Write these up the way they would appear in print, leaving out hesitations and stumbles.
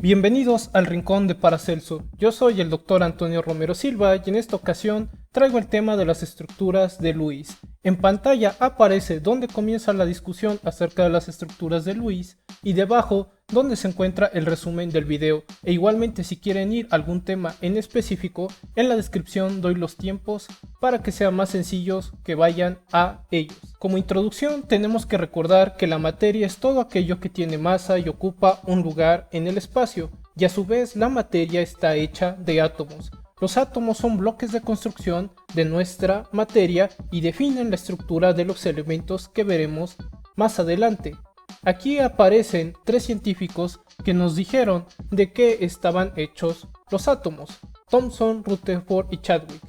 Bienvenidos al Rincón de Paracelso. Yo soy el Dr. Antonio Romero Silva y en esta ocasión traigo el tema de las estructuras de Lewis. En pantalla aparece donde comienza la discusión acerca de las estructuras de Lewis y debajo donde se encuentra el resumen del video. E igualmente, si quieren ir a algún tema en específico, en la descripción doy los tiempos para que sean más sencillos que vayan a ellos. Como introducción tenemos que recordar que la materia es todo aquello que tiene masa y ocupa un lugar en el espacio, y a su vez la materia está hecha de átomos. Los átomos son bloques de construcción de nuestra materia y definen la estructura de los elementos que veremos más adelante. Aquí aparecen tres científicos que nos dijeron de qué estaban hechos los átomos: Thomson, Rutherford y Chadwick.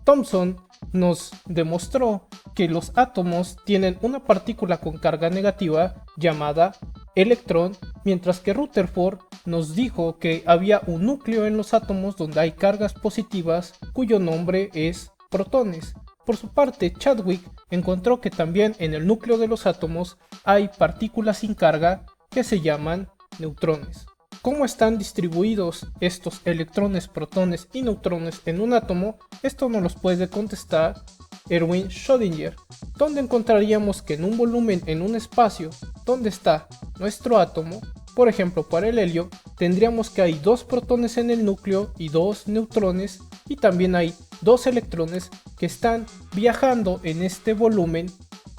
Thomson nos demostró que los átomos tienen una partícula con carga negativa llamada electrón, mientras que Rutherford nos dijo que había un núcleo en los átomos donde hay cargas positivas cuyo nombre es protones. Por su parte, Chadwick encontró que también en el núcleo de los átomos hay partículas sin carga que se llaman neutrones. ¿Cómo están distribuidos estos electrones, protones y neutrones en un átomo? Esto nos los puede contestar Erwin Schrödinger, donde encontraríamos que en un volumen, en un espacio donde está nuestro átomo, por ejemplo para el helio, tendríamos que hay dos protones en el núcleo y dos neutrones, y también hay dos electrones que están viajando en este volumen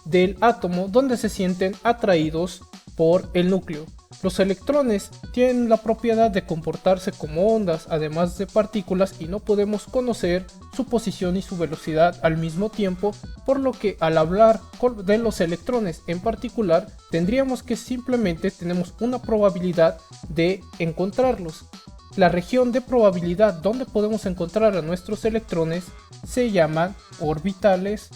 del átomo donde se sienten atraídos por el núcleo. Los electrones tienen la propiedad de comportarse como ondas, además de partículas, y no podemos conocer su posición y su velocidad al mismo tiempo, por lo que al hablar de los electrones en particular, tendríamos que simplemente tenemos una probabilidad de encontrarlos. La región de probabilidad donde podemos encontrar a nuestros electrones se llaman orbitales,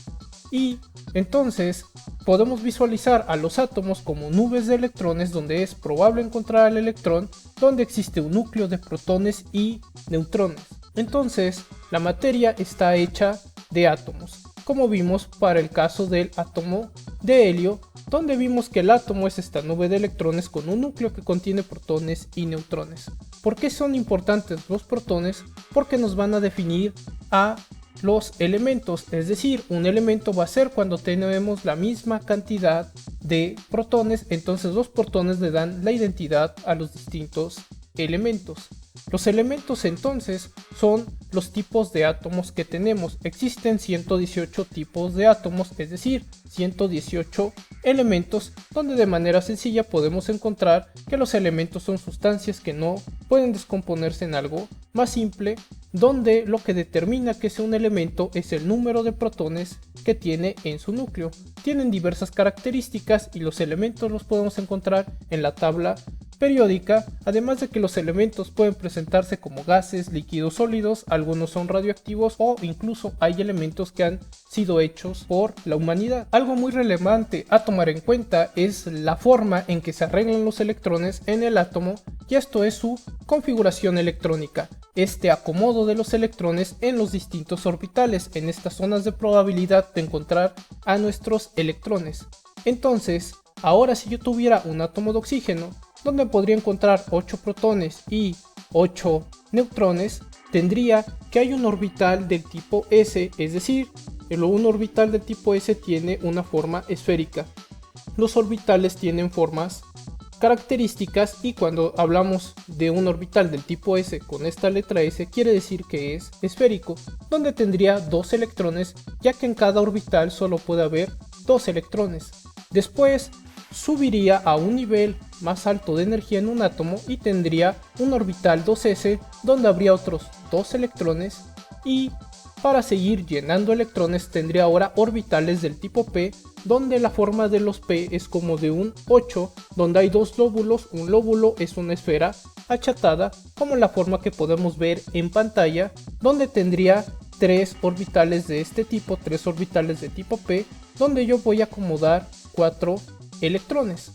y entonces podemos visualizar a los átomos como nubes de electrones donde es probable encontrar al electrón, donde existe un núcleo de protones y neutrones. Entonces la materia está hecha de átomos, como vimos para el caso del átomo de helio, donde vimos que el átomo es esta nube de electrones con un núcleo que contiene protones y neutrones. ¿Por qué son importantes los protones? Porque nos van a definir a los elementos, es decir, un elemento va a ser cuando tenemos la misma cantidad de protones, entonces los protones le dan la identidad a los distintos elementos. Los elementos entonces son los tipos de átomos que tenemos. Existen 118 tipos de átomos, es decir, 118 elementos, donde de manera sencilla podemos encontrar que los elementos son sustancias que no pueden descomponerse en algo más simple, donde lo que determina que sea un elemento es el número de protones que tiene en su núcleo. Tienen diversas características y los elementos los podemos encontrar en la tabla periódica, además de que los elementos pueden presentarse como gases, líquidos, sólidos, algunos son radioactivos o incluso hay elementos que han sido hechos por la humanidad. Algo muy relevante a tomar en cuenta es la forma en que se arreglan los electrones en el átomo, y esto es su configuración electrónica, este acomodo de los electrones en los distintos orbitales, en estas zonas de probabilidad de encontrar a nuestros electrones. Entonces, ahora si yo tuviera un átomo de oxígeno, donde podría encontrar 8 protones y 8 neutrones, tendría que hay un orbital del tipo S, es decir, un orbital del tipo S tiene una forma esférica. Los orbitales tienen formas características, y cuando hablamos de un orbital del tipo S con esta letra S, quiere decir que es esférico, donde tendría 2 electrones, ya que en cada orbital solo puede haber 2 electrones. Después subiría a un nivel más alto de energía en un átomo y tendría un orbital 2s donde habría otros 2 electrones, y para seguir llenando electrones tendría ahora orbitales del tipo P, donde la forma de los P es como de un 8, donde hay 2 lóbulos, un lóbulo es una esfera achatada como la forma que podemos ver en pantalla, donde tendría 3 orbitales de este tipo, 3 orbitales de tipo P, donde yo voy a acomodar 4 electrones.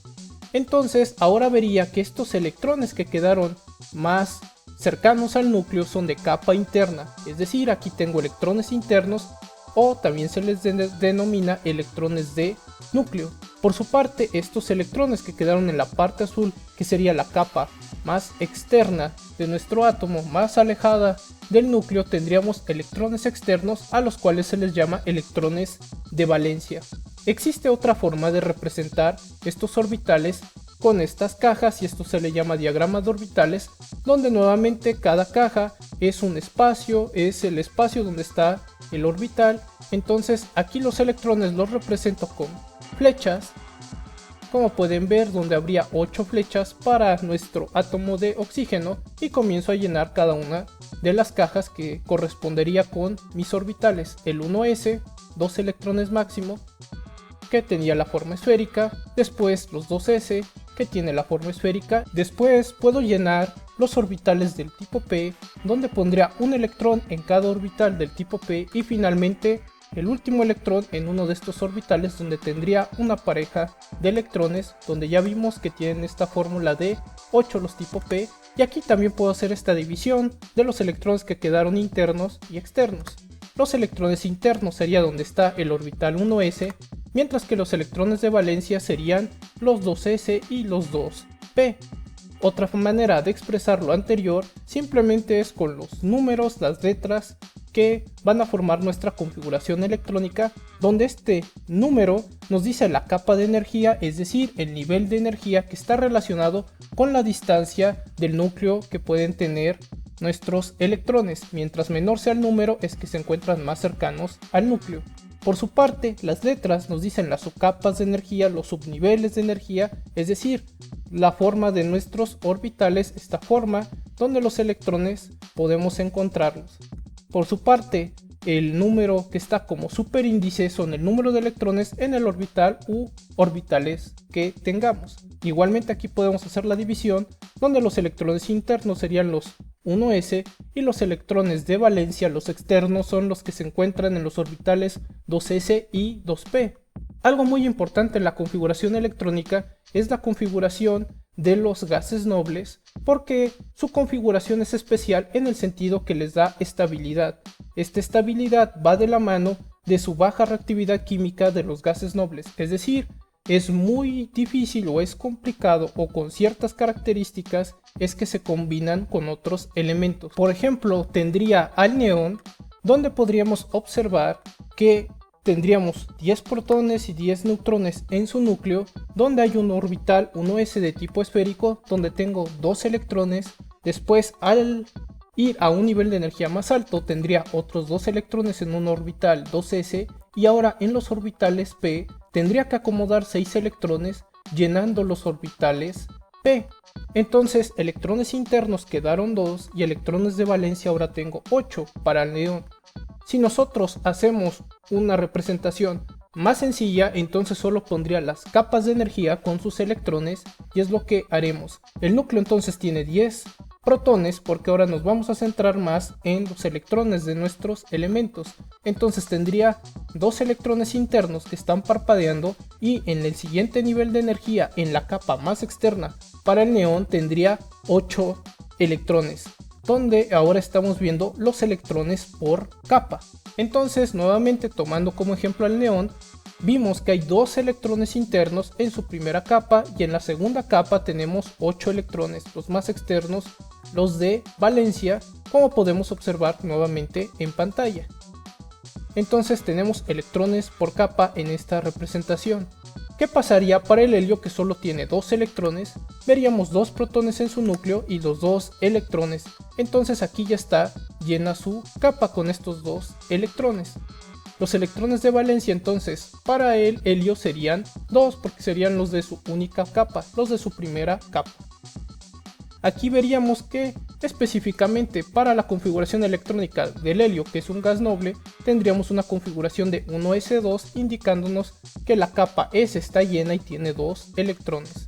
Entonces ahora vería que estos electrones que quedaron más cercanos al núcleo son de capa interna, es decir, aquí tengo electrones internos, o también se les denomina electrones de núcleo. Por su parte, estos electrones que quedaron en la parte azul, que sería la capa más externa de nuestro átomo, más alejada del núcleo, tendríamos electrones externos a los cuales se les llama electrones de valencia. Existe otra forma de representar estos orbitales con estas cajas y esto se le llama diagrama de orbitales, donde nuevamente cada caja es un espacio, es el espacio donde está el orbital. Entonces aquí los electrones los represento con flechas, como pueden ver, donde habría 8 flechas para nuestro átomo de oxígeno, y comienzo a llenar cada una de las cajas que correspondería con mis orbitales. El 1s, 2 electrones máximo, que tenía la forma esférica, después los 2s, que tiene la forma esférica. Después puedo llenar los orbitales del tipo P, donde pondría un electrón en cada orbital del tipo P, y finalmente el último electrón en uno de estos orbitales, donde tendría una pareja de electrones, donde ya vimos que tienen esta fórmula de 8 los tipo P. Y aquí también puedo hacer esta división de los electrones que quedaron internos y externos. Los electrones internos sería donde está el orbital 1s, mientras que los electrones de valencia serían los 2s y los 2p. Otra manera de expresar lo anterior simplemente es con los números, las letras que van a formar nuestra configuración electrónica, donde este número nos dice la capa de energía, es decir, el nivel de energía que está relacionado con la distancia del núcleo que pueden tener nuestros electrones. Mientras menor sea el número es que se encuentran más cercanos al núcleo. Por su parte, las letras nos dicen las subcapas de energía, los subniveles de energía, es decir, la forma de nuestros orbitales, esta forma donde los electrones podemos encontrarlos. Por su parte, el número que está como superíndice son el número de electrones en el orbital u orbitales que tengamos. Igualmente aquí podemos hacer la división, donde los electrones internos serían los 1s y los electrones de valencia, los externos, son los que se encuentran en los orbitales 2s y 2p. Algo muy importante en la configuración electrónica es la configuración de los gases nobles, porque su configuración es especial en el sentido que les da estabilidad. Esta estabilidad va de la mano de su baja reactividad química de los gases nobles, es decir, es muy difícil o es complicado, o con ciertas características es que se combinan con otros elementos. Por ejemplo, tendría al neón, donde podríamos observar que tendríamos 10 protones y 10 neutrones en su núcleo, donde hay un orbital 1s de tipo esférico, donde tengo 2 electrones. Después, al ir a un nivel de energía más alto, tendría otros 2 electrones en un orbital 2s, y ahora en los orbitales p tendría que acomodar 6 electrones llenando los orbitales p. Entonces, electrones internos quedaron 2 y electrones de valencia ahora tengo 8 para el neón. Si nosotros hacemos una representación más sencilla, entonces solo pondría las capas de energía con sus electrones, y es lo que haremos. El núcleo entonces tiene 10 protones, porque ahora nos vamos a centrar más en los electrones de nuestros elementos. Entonces tendría 2 electrones internos que están parpadeando, y en el siguiente nivel de energía, en la capa más externa para el neón, tendría 8 electrones, donde ahora estamos viendo los electrones por capa. Entonces, nuevamente tomando como ejemplo al neón, vimos que hay 2 electrones internos en su primera capa, y en la segunda capa tenemos 8 electrones, los más externos, los de valencia, como podemos observar nuevamente en pantalla. Entonces tenemos electrones por capa en esta representación. ¿Qué pasaría para el helio, que solo tiene 2 electrones? Veríamos 2 protones en su núcleo y los 2 electrones. Entonces aquí ya está llena su capa con estos 2 electrones. Los electrones de valencia entonces para el helio serían 2, porque serían los de su única capa, los de su primera capa. Aquí veríamos que específicamente para la configuración electrónica del helio, que es un gas noble, tendríamos una configuración de 1s2, indicándonos que la capa S está llena y tiene 2 electrones.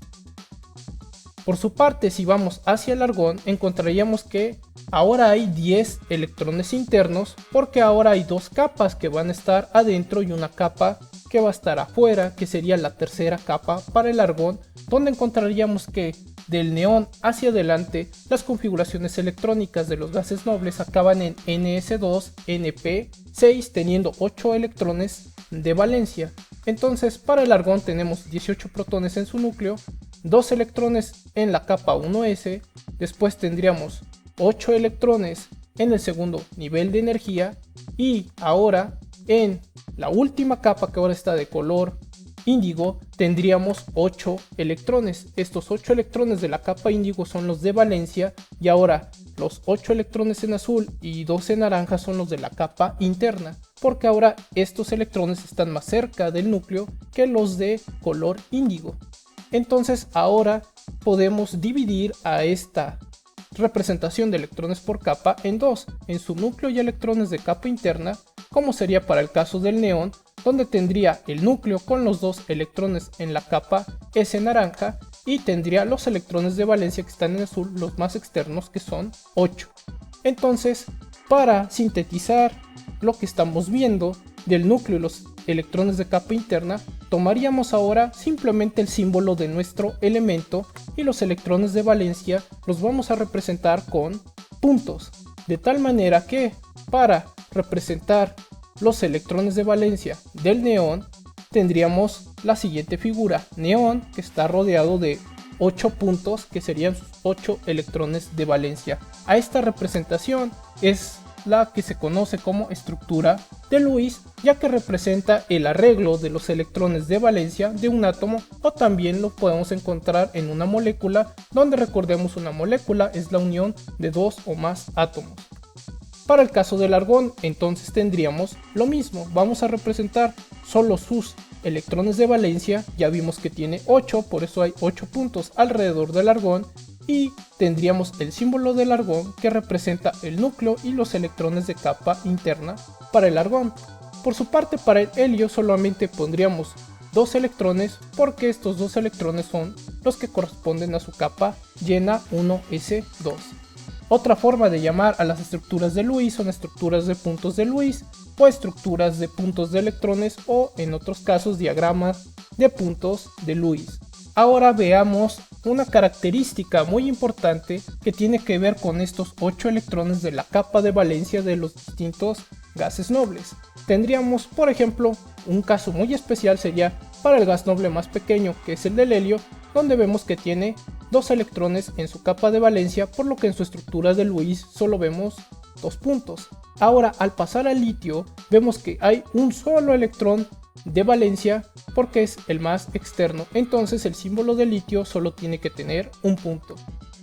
Por su parte, si vamos hacia el argón, encontraríamos que ahora hay 10 electrones internos, porque ahora hay 2 capas que van a estar adentro y una capa que va a estar afuera, que sería la tercera capa para el argón, donde encontraríamos que del neón hacia adelante las configuraciones electrónicas de los gases nobles acaban en ns2, np6, teniendo 8 electrones de valencia. Entonces para el argón tenemos 18 protones en su núcleo, 2 electrones en la capa 1s, después tendríamos 8 electrones en el segundo nivel de energía y ahora en la última capa, que ahora está de color índigo, tendríamos 8 electrones. Estos 8 electrones de la capa índigo son los de valencia y ahora los 8 electrones en azul y 2 en naranja son los de la capa interna, porque ahora estos electrones están más cerca del núcleo que los de color índigo. Entonces ahora podemos dividir a esta representación de electrones por capa en dos, en su núcleo y electrones de capa interna, como sería para el caso del neón, donde tendría el núcleo con los 2 electrones en la capa S naranja y tendría los electrones de valencia que están en azul, los más externos, que son 8. Entonces, para sintetizar lo que estamos viendo del núcleo y los electrones de capa interna, tomaríamos ahora simplemente el símbolo de nuestro elemento y los electrones de valencia los vamos a representar con puntos, de tal manera que para representar los electrones de valencia del neón tendríamos la siguiente figura: neón, que está rodeado de 8 puntos, que serían sus 8 electrones de valencia. A esta representación es la que se conoce como estructura de Lewis, ya que representa el arreglo de los electrones de valencia de un átomo, o también lo podemos encontrar en una molécula, donde recordemos una molécula es la unión de 2 o más átomos. Para el caso del argón, entonces tendríamos lo mismo, vamos a representar solo sus electrones de valencia, ya vimos que tiene 8, por eso hay 8 puntos alrededor del argón, y tendríamos el símbolo del argón que representa el núcleo y los electrones de capa interna para el argón. Por su parte, para el helio solamente pondríamos 2 electrones, porque estos 2 electrones son los que corresponden a su capa llena 1s2. Otra forma de llamar a las estructuras de Lewis son estructuras de puntos de Lewis o estructuras de puntos de electrones, o en otros casos diagramas de puntos de Lewis. Ahora veamos una característica muy importante que tiene que ver con estos 8 electrones de la capa de valencia de los distintos gases nobles. Tendríamos, por ejemplo, un caso muy especial sería para el gas noble más pequeño, que es el del helio, donde vemos que tiene 2 electrones en su capa de valencia, por lo que en su estructura de Lewis solo vemos 2 puntos. Ahora, al pasar al litio, vemos que hay un solo electrón de valencia porque es el más externo, entonces el símbolo de litio solo tiene que tener un punto.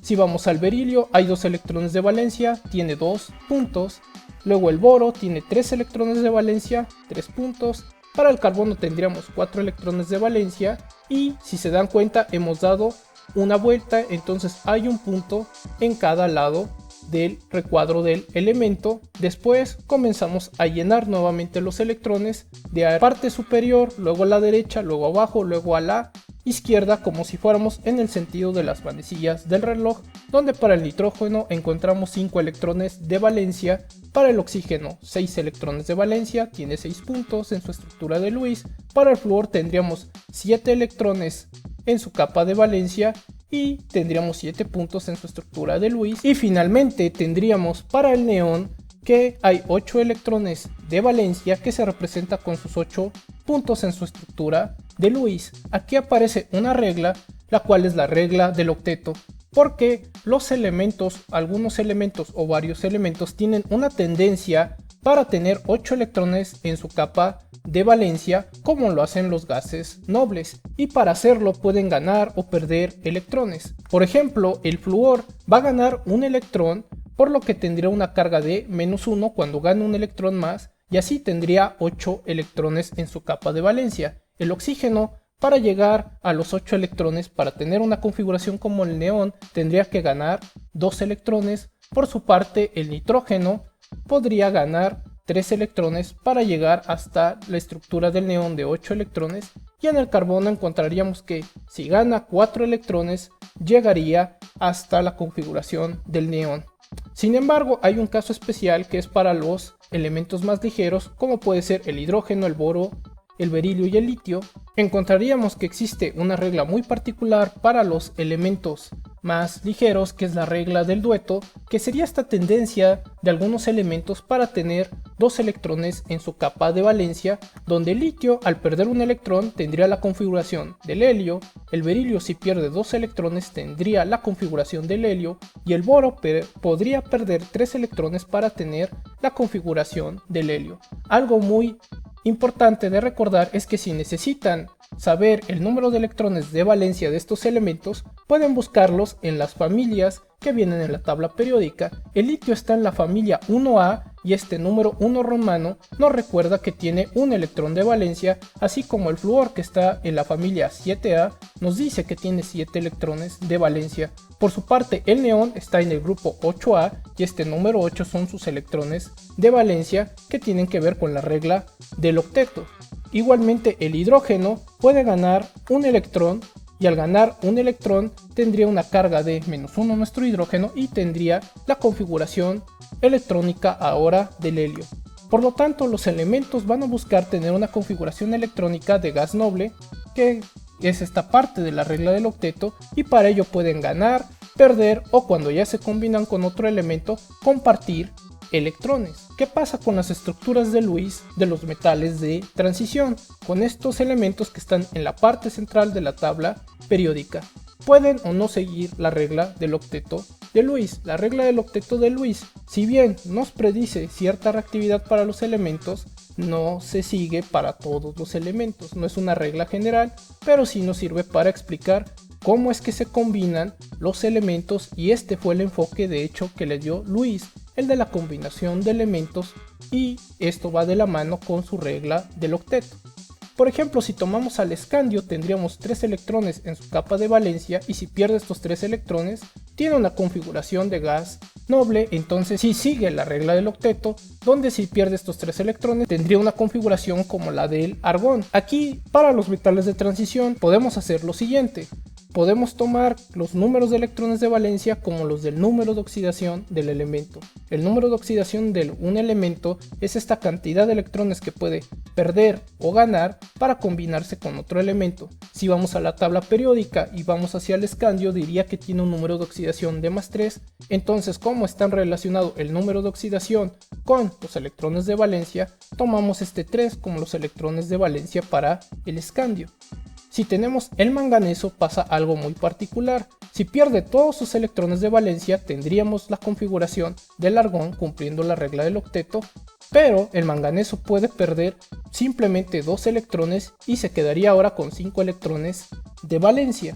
Si vamos al berilio, hay 2 electrones de valencia, tiene 2 puntos. Luego el boro tiene 3 electrones de valencia, 3 puntos. Para el carbono tendríamos 4 electrones de valencia y, si se dan cuenta, hemos dado una vuelta, entonces hay un punto en cada lado del recuadro del elemento. Después comenzamos a llenar nuevamente los electrones de la parte superior, luego a la derecha, luego abajo, luego a la izquierda, como si fuéramos en el sentido de las manecillas del reloj, donde para el nitrógeno encontramos 5 electrones de valencia, para el oxígeno 6 electrones de valencia, tiene 6 puntos en su estructura de Lewis. Para el flúor tendríamos 7 electrones en su capa de valencia y tendríamos 7 puntos en su estructura de Lewis. Y finalmente tendríamos para el neón que hay 8 electrones de valencia, que se representa con sus 8 puntos en su estructura de Lewis. Aquí aparece una regla, la cual es la regla del octeto, porque los elementos, algunos elementos o varios elementos tienen una tendencia para tener 8 electrones en su capa de valencia, como lo hacen los gases nobles, y para hacerlo pueden ganar o perder electrones. Por ejemplo, el flúor va a ganar un electrón, por lo que tendría una carga de -1 cuando gane un electrón más, y así tendría 8 electrones en su capa de valencia. El oxígeno, para llegar a los 8 electrones, para tener una configuración como el neón, tendría que ganar 2 electrones. Por su parte, el nitrógeno podría ganar 3 electrones para llegar hasta la estructura del neón de 8 electrones, y en el carbono encontraríamos que si gana 4 electrones llegaría hasta la configuración del neón. Sin embargo, hay un caso especial que es para los elementos más ligeros, como puede ser el hidrógeno, el boro, el berilio y el litio. Encontraríamos que existe una regla muy particular para los elementos más ligeros, que es la regla del dueto, que sería esta tendencia de algunos elementos para tener dos electrones en su capa de valencia, donde el litio al perder un electrón tendría la configuración del helio, el berilio si pierde dos electrones tendría la configuración del helio y el boro podría perder 3 electrones para tener la configuración del helio. Algo muy importante de recordar es que si necesitan saber el número de electrones de valencia de estos elementos, pueden buscarlos en las familias que vienen en la tabla periódica. El litio está en la familia 1A y este número 1 romano nos recuerda que tiene un electrón de valencia, así como el flúor, que está en la familia 7A, nos dice que tiene 7 electrones de valencia. Por su parte, el neón está en el grupo 8A y este número 8 son sus electrones de valencia, que tienen que ver con la regla del octeto. Igualmente, el hidrógeno puede ganar un electrón, y al ganar un electrón tendría una carga de -1 nuestro hidrógeno y tendría la configuración electrónica ahora del helio. Por lo tanto, los elementos van a buscar tener una configuración electrónica de gas noble, que es esta parte de la regla del octeto, y para ello pueden ganar, perder o, cuando ya se combinan con otro elemento, compartir electrones. ¿Qué pasa con las estructuras de Lewis de los metales de transición? Con estos elementos que están en la parte central de la tabla periódica, pueden o no seguir la regla del octeto de Lewis. La regla del octeto de Lewis, si bien nos predice cierta reactividad para los elementos, no se sigue para todos los elementos. No es una regla general, pero sí nos sirve para explicar cómo es que se combinan los elementos, y este fue el enfoque de hecho que le dio Lewis, el de la combinación de elementos, y esto va de la mano con su regla del octeto. Por ejemplo, si tomamos al escandio, tendríamos 3 electrones en su capa de valencia, y si pierde estos 3 electrones tiene una configuración de gas noble. Entonces sí sigue la regla del octeto, donde si pierde estos 3 electrones tendría una configuración como la del argón. Aquí, para los metales de transición, podemos hacer lo siguiente. Podemos tomar los números de electrones de valencia como los del número de oxidación del elemento. El número de oxidación de un elemento es esta cantidad de electrones que puede perder o ganar para combinarse con otro elemento. Si vamos a la tabla periódica y vamos hacia el escandio, diría que tiene un número de oxidación de +3. Entonces, como están relacionados el número de oxidación con los electrones de valencia, tomamos este 3 como los electrones de valencia para el escandio. Si tenemos el manganeso, pasa algo muy particular. Si pierde todos sus electrones de valencia, tendríamos la configuración del argón cumpliendo la regla del octeto, pero el manganeso puede perder simplemente 2 electrones y se quedaría ahora con 5 electrones de valencia,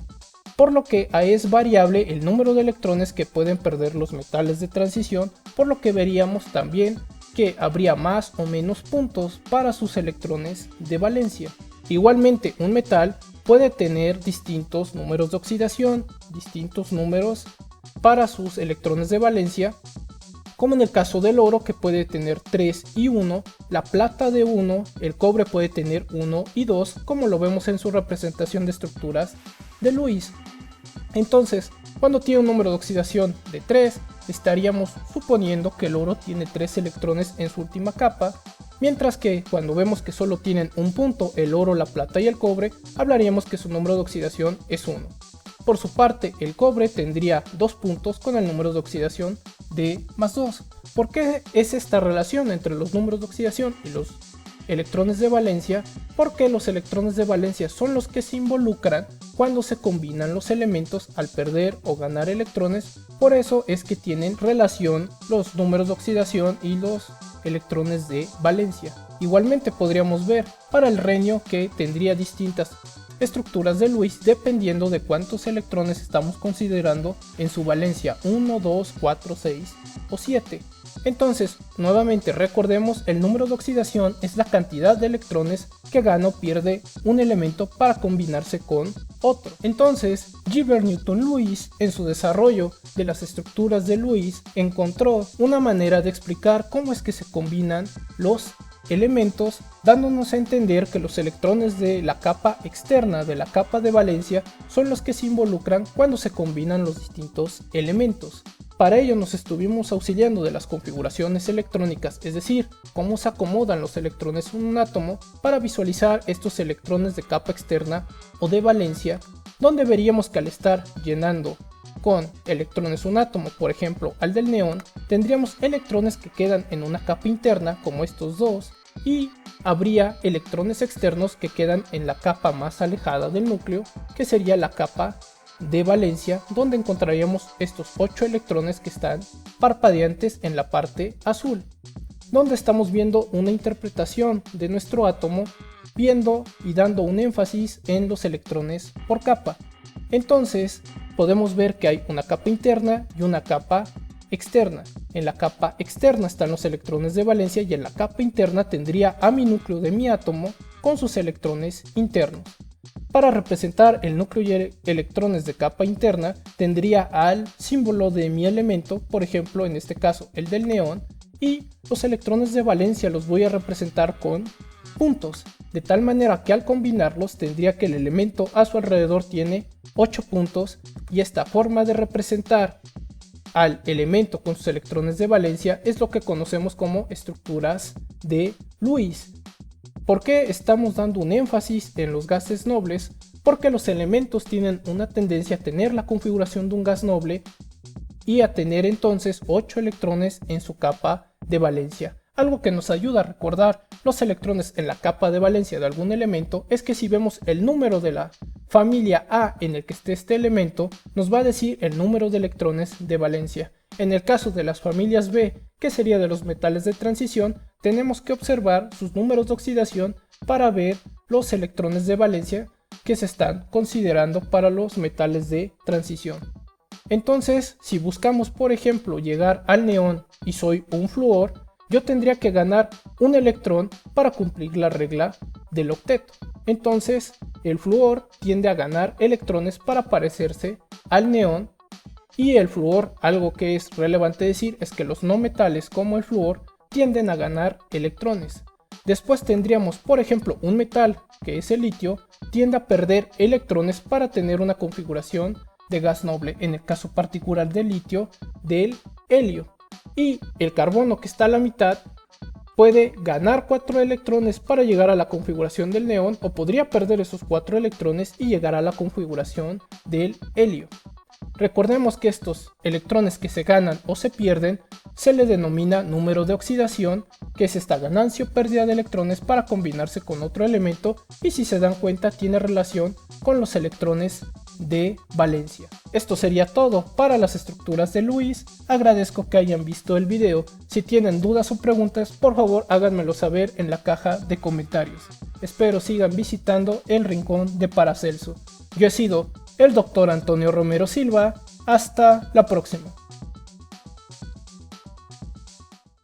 por lo que es variable el número de electrones que pueden perder los metales de transición, por lo que veríamos también que habría más o menos puntos para sus electrones de valencia. Igualmente, un metal puede tener distintos números de oxidación, distintos números para sus electrones de valencia, como en el caso del oro, que puede tener 3 y 1, la plata de 1, el cobre puede tener 1 y 2, como lo vemos en su representación de estructuras de Lewis. Entonces, cuando tiene un número de oxidación de 3, estaríamos suponiendo que el oro tiene 3 electrones en su última capa, mientras que cuando vemos que solo tienen un punto, el oro, la plata y el cobre, hablaríamos que su número de oxidación es 1. Por su parte, el cobre tendría 2 puntos con el número de oxidación de +2. ¿Por qué es esta relación entre los números de oxidación y los electrones de valencia? Porque los electrones de valencia son los que se involucran cuando se combinan los elementos al perder o ganar electrones. Por eso es que tienen relación los números de oxidación y los electrones de valencia. Igualmente podríamos ver para el renio que tendría distintas estructuras de Lewis dependiendo de cuántos electrones estamos considerando en su valencia: 1, 2, 4, 6 o 7. Entonces, nuevamente recordemos, el número de oxidación es la cantidad de electrones que gana o pierde un elemento para combinarse con otro. Entonces, Gilbert Newton Lewis, en su desarrollo de las estructuras de Lewis, encontró una manera de explicar cómo es que se combinan los elementos, dándonos a entender que los electrones de la capa externa de la capa de valencia son los que se involucran cuando se combinan los distintos elementos. Para ello nos estuvimos auxiliando de las configuraciones electrónicas, es decir, cómo se acomodan los electrones en un átomo, para visualizar estos electrones de capa externa o de valencia, donde veríamos que al estar llenando con electrones un átomo, por ejemplo al del neón, tendríamos electrones que quedan en una capa interna como estos dos, y habría electrones externos que quedan en la capa más alejada del núcleo, que sería la capa de valencia, donde encontraríamos estos 8 electrones que están parpadeantes en la parte azul, donde estamos viendo una interpretación de nuestro átomo, viendo y dando un énfasis en los electrones por capa. Entonces podemos ver que hay una capa interna y una capa externa. En la capa externa están los electrones de valencia y en la capa interna tendría a mi núcleo de mi átomo con sus electrones internos. Para representar el núcleo y electrones de capa interna tendría al símbolo de mi elemento, por ejemplo en este caso el del neón, y los electrones de valencia los voy a representar con puntos, de tal manera que al combinarlos tendría que el elemento a su alrededor tiene 8 puntos, y esta forma de representar al elemento con sus electrones de valencia es lo que conocemos como estructuras de Lewis. ¿Por qué estamos dando un énfasis en los gases nobles? Porque los elementos tienen una tendencia a tener la configuración de un gas noble y a tener entonces 8 electrones en su capa de valencia. Algo que nos ayuda a recordar los electrones en la capa de valencia de algún elemento es que si vemos el número de la familia A en el que esté este elemento, nos va a decir el número de electrones de valencia. En el caso de las familias B, que sería de los metales de transición, tenemos que observar sus números de oxidación para ver los electrones de valencia que se están considerando para los metales de transición. Entonces, si buscamos por ejemplo llegar al neón y soy un flúor, yo tendría que ganar un electrón para cumplir la regla del octeto. Entonces, el flúor tiende a ganar electrones para parecerse al neón, y el flúor, algo que es relevante decir, es que los no metales como el flúor tienden a ganar electrones. Después tendríamos, por ejemplo, un metal, que es el litio, tiende a perder electrones para tener una configuración de gas noble, en el caso particular del litio, del helio. Y el carbono, que está a la mitad, puede ganar 4 electrones para llegar a la configuración del neón, o podría perder esos 4 electrones y llegar a la configuración del helio. Recordemos que estos electrones que se ganan o se pierden se le denomina número de oxidación, que es esta ganancia o pérdida de electrones para combinarse con otro elemento, y si se dan cuenta tiene relación con los electrones de valencia. Esto sería todo para las estructuras de Lewis. Agradezco que hayan visto el video. Si tienen dudas o preguntas, por favor háganmelo saber en la caja de comentarios. Espero sigan visitando el rincón de Paracelso. Yo he sido el Dr. Antonio Romero Silva. Hasta la próxima.